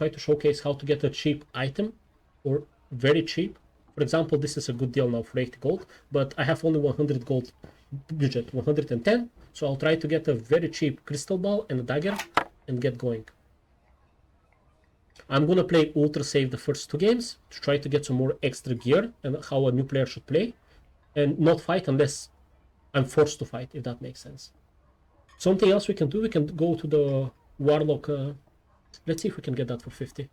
try to showcase how to get a cheap item, or very cheap. For example, this is a good deal now for 80 gold, but I have only 100 gold budget, 110. So I'll try to get a very cheap crystal ball and a dagger and get going. I'm gonna play ultra save the first 2 games to try to get some more extra gear and how a new player should play, and not fight unless I'm forced to fight, if that makes sense. Something else we can do, we can go to the warlock. Let's see if we can get that for 50.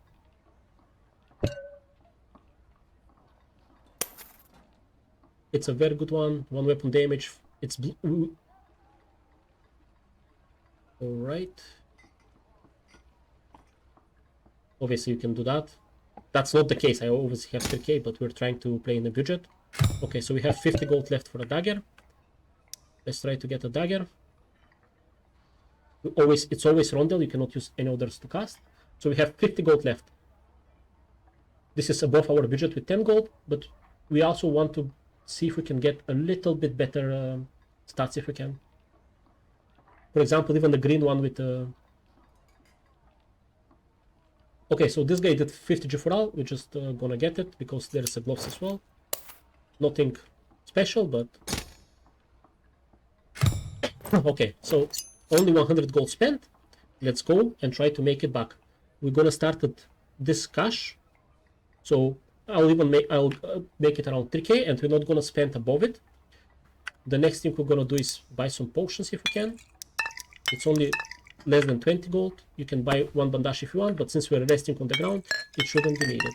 It's a very good one. 1 weapon damage. It's blue. Alright. Obviously you can do that. That's not the case. I always have 3k, but we're trying to play in the budget. Okay, so we have 50 gold left for a dagger. Let's try to get a dagger. It's always rondel. You cannot use any others to cast. So we have 50 gold left. This is above our budget with 10 gold, but we also want to see if we can get a little bit better stats if we can. For example, even the green one with okay, so this guy did 50 G4L. We're just gonna get it because there is a gloves as well. Nothing special, but okay, so only 100 gold spent. Let's go and try to make it back. We're gonna start at this cash, so I'll make it around 3k, and we're not gonna spend above it. The next thing we're gonna do is buy some potions if we can. It's only less than 20 gold. You can buy 1 bandage if you want, but since we're resting on the ground, it shouldn't be needed.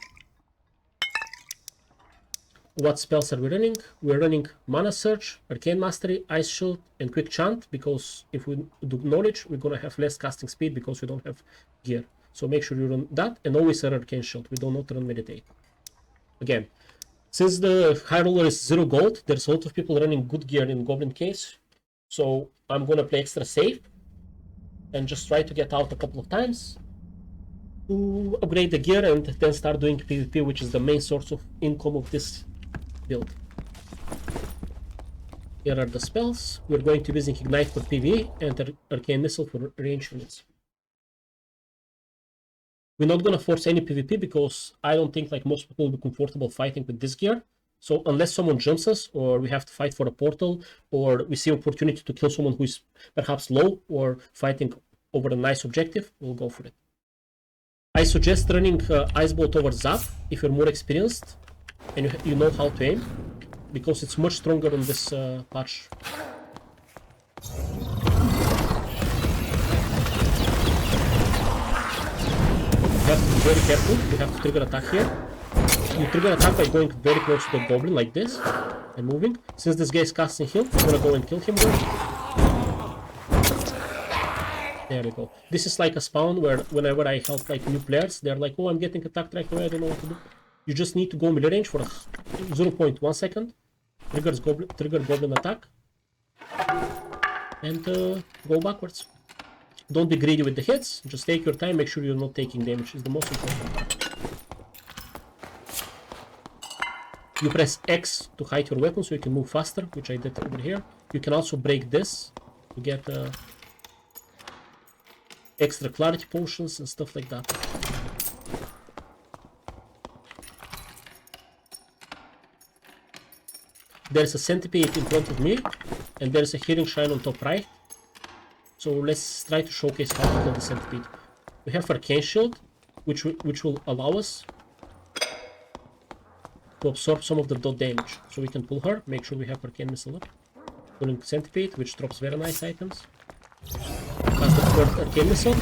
What spells are we running? We're running Mana Search, Arcane Mastery, Ice Shield, and Quick Chant, because if we do Knowledge, we're gonna have less casting speed because we don't have gear. So make sure you run that, and always run Arcane Shield. We do not run Meditate. Again, since the high roller is 0 gold, there's a lot of people running good gear in Goblin case. So I'm gonna play extra safe and just try to get out a couple of times to upgrade the gear and then start doing PvP, which is the main source of income of this build. Here are the spells. We're going to be using Ignite for PvE and Arcane Missile for range units. We're not gonna force any PvP because I don't think like most people will be comfortable fighting with this gear. So unless someone jumps us, or we have to fight for a portal, or we see opportunity to kill someone who is perhaps low or fighting over a nice objective, we'll go for it. I suggest running Ice Bolt over Zap if you're more experienced and you know how to aim, because it's much stronger on this patch. You have to be very careful. You have to trigger attack here. You trigger attack by going very close to the goblin like this and moving. Since this guy is casting heal, I'm gonna go and kill him there. There we go. This is like a spawn where whenever I help like new players, they're like, oh, I'm getting attacked right away, I don't know what to do. You just need to go melee range for 0.1 second. Trigger goblin attack. And go backwards. Don't be greedy with the hits. Just take your time. Make sure you're not taking damage. Is the most important. You press X to hide your weapon so you can move faster, which I did over here. You can also break this to get extra clarity potions and stuff like that. There's a centipede in front of me, and there's a healing shrine on top right. So let's try to showcase how to kill the centipede. We have Arcane Shield, which will allow us to absorb some of the dot damage. So we can pull her, make sure we have Arcane Missile up. Pulling Centipede, which drops very nice items. Cast the third Arcane Missile.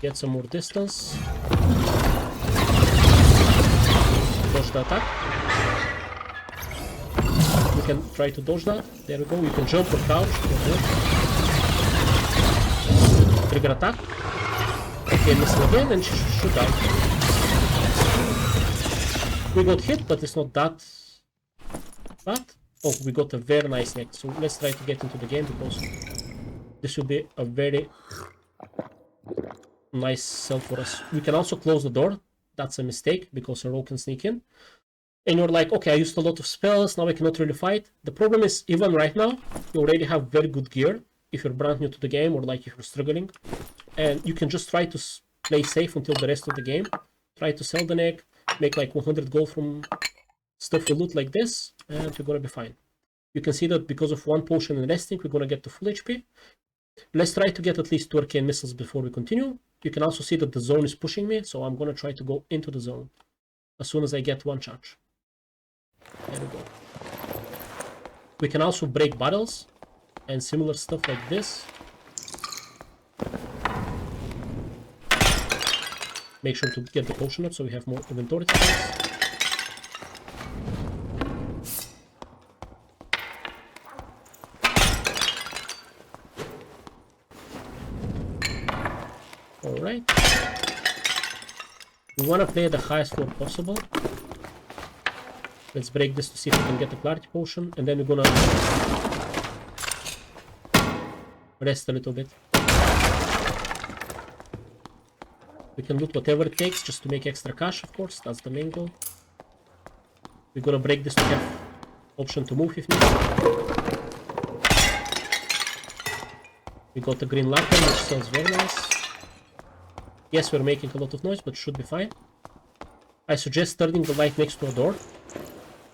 Get some more distance. Dodge the attack. We can try to dodge that. There we go. You can jump or crouch. Trigger attack. Arcane Missile again, and she should die. We got hit, but it's not that bad. Oh, we got a very nice neck. So let's try to get into the game, because this will be a very nice sell for us. We can also close the door. That's a mistake, because a rogue can sneak in. And you're like, okay, I used a lot of spells, now I cannot really fight. The problem is, even right now, you already have very good gear if you're brand new to the game, or like if you're struggling. and you can just try to play safe until the rest of the game. Try to sell the egg, make like 100 gold from stuff you loot like this, and you're gonna be fine. You can see that because of one potion and resting, we're gonna get to full HP. Let's try to get at least 2 arcane missiles before we continue. You can also see that the zone is pushing me, so I'm gonna try to go into the zone as soon as I get one charge. There we go. We can also break bottles and similar stuff like this. Make sure to get the potion up so we have more inventory tiles. Alright. We want to play at the highest floor possible. Let's break this to see if we can get the clarity potion, and then we're gonna rest a little bit. We can loot whatever it takes just to make extra cash, of course. That's the main goal. We're gonna break this to have option to move if needed. We got the green lantern, which sells very nice. Yes, we're making a lot of noise, but should be fine. I suggest turning the light next to a door.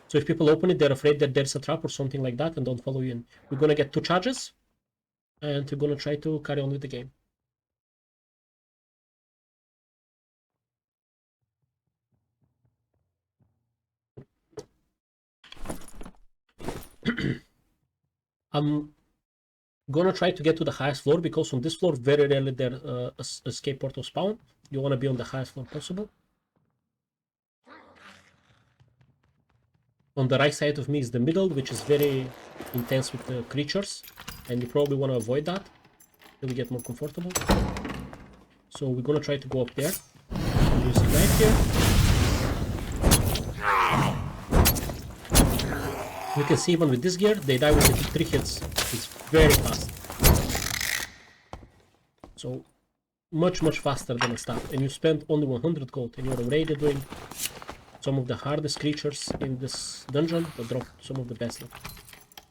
So if people open it, they're afraid that there's a trap or something like that and don't follow you in. We're gonna get 2 charges, and we're gonna try to carry on with the game. I'm gonna try to get to the highest floor because on this floor very rarely there escape portal spawn. You wanna be on the highest floor possible. On the right side of me is the middle, which is very intense with the creatures, and you probably want to avoid that till we get more comfortable. So we're gonna try to go up there. Use a knife here. You can see even with this gear, they die within 3 hits. It's very fast. So much faster than a staff, and you spend only 100 gold, and you're already doing some of the hardest creatures in this dungeon that drop some of the best loot.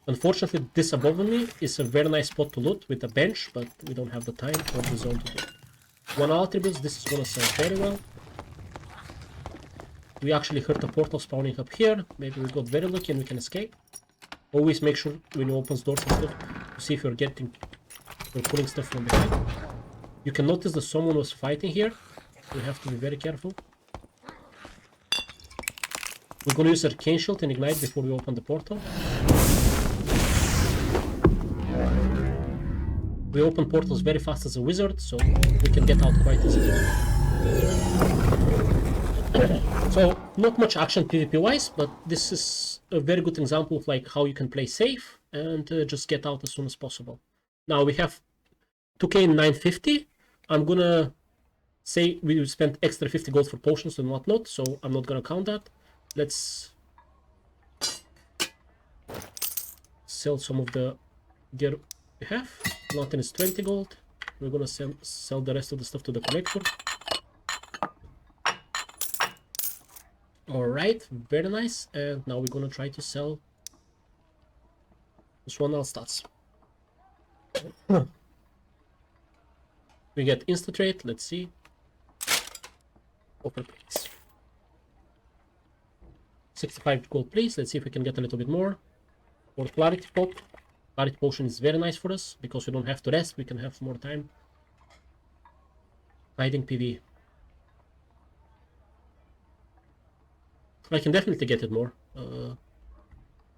Unfortunately, this above me is a very nice spot to loot with a bench, but we don't have the time or the zone to do it. 1 attributes, this is gonna sell very well. We actually heard a portal spawning up here. Maybe we got very lucky and we can escape. Always make sure when you open doors and stuff to see if you're pulling stuff from behind. You can notice that someone was fighting here. We have to be very careful. We're gonna use Arcane Shield and Ignite before we open the portal. We open portals very fast as a wizard, so we can get out quite easily. So, not much action PvP wise, but this is a very good example of like how you can play safe and just get out as soon as possible. Now we have 2k 950. I'm gonna say we spent extra 50 gold for potions and whatnot, so I'm not gonna count that. Let's sell some of the gear we have. Lantern is 20 gold. We're gonna sell the rest of the stuff to the collector. Alright, very nice. And now we're gonna try to sell this one stats. We get insta trade, let's see. Offer please. 65 gold please. Let's see if we can get a little bit more. For clarity pop. Clarity potion is very nice for us because we don't have to rest, we can have more time. Hiding PV. I can definitely get it more.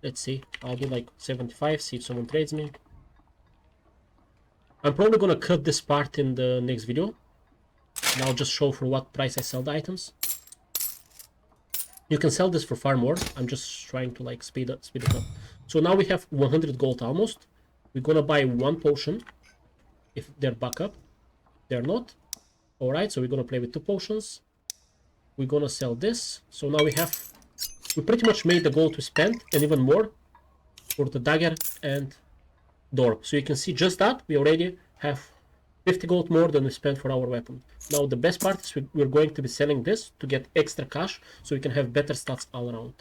Let's see. I'll do like 75, see if someone trades me. I'm probably gonna cut this part in the next video. And I'll just show for what price I sell the items. You can sell this for far more. I'm just trying to like speed it up. So now we have 100 gold almost. We're gonna buy 1 potion. If they're back up. They're not. Alright, so we're gonna play with 2 potions. We're gonna sell this. So now we pretty much made the gold we spent and even more for the dagger and the orb. So you can see just that we already have 50 gold more than we spent for our weapon. Now the best part is we're going to be selling this to get extra cash so we can have better stats all around.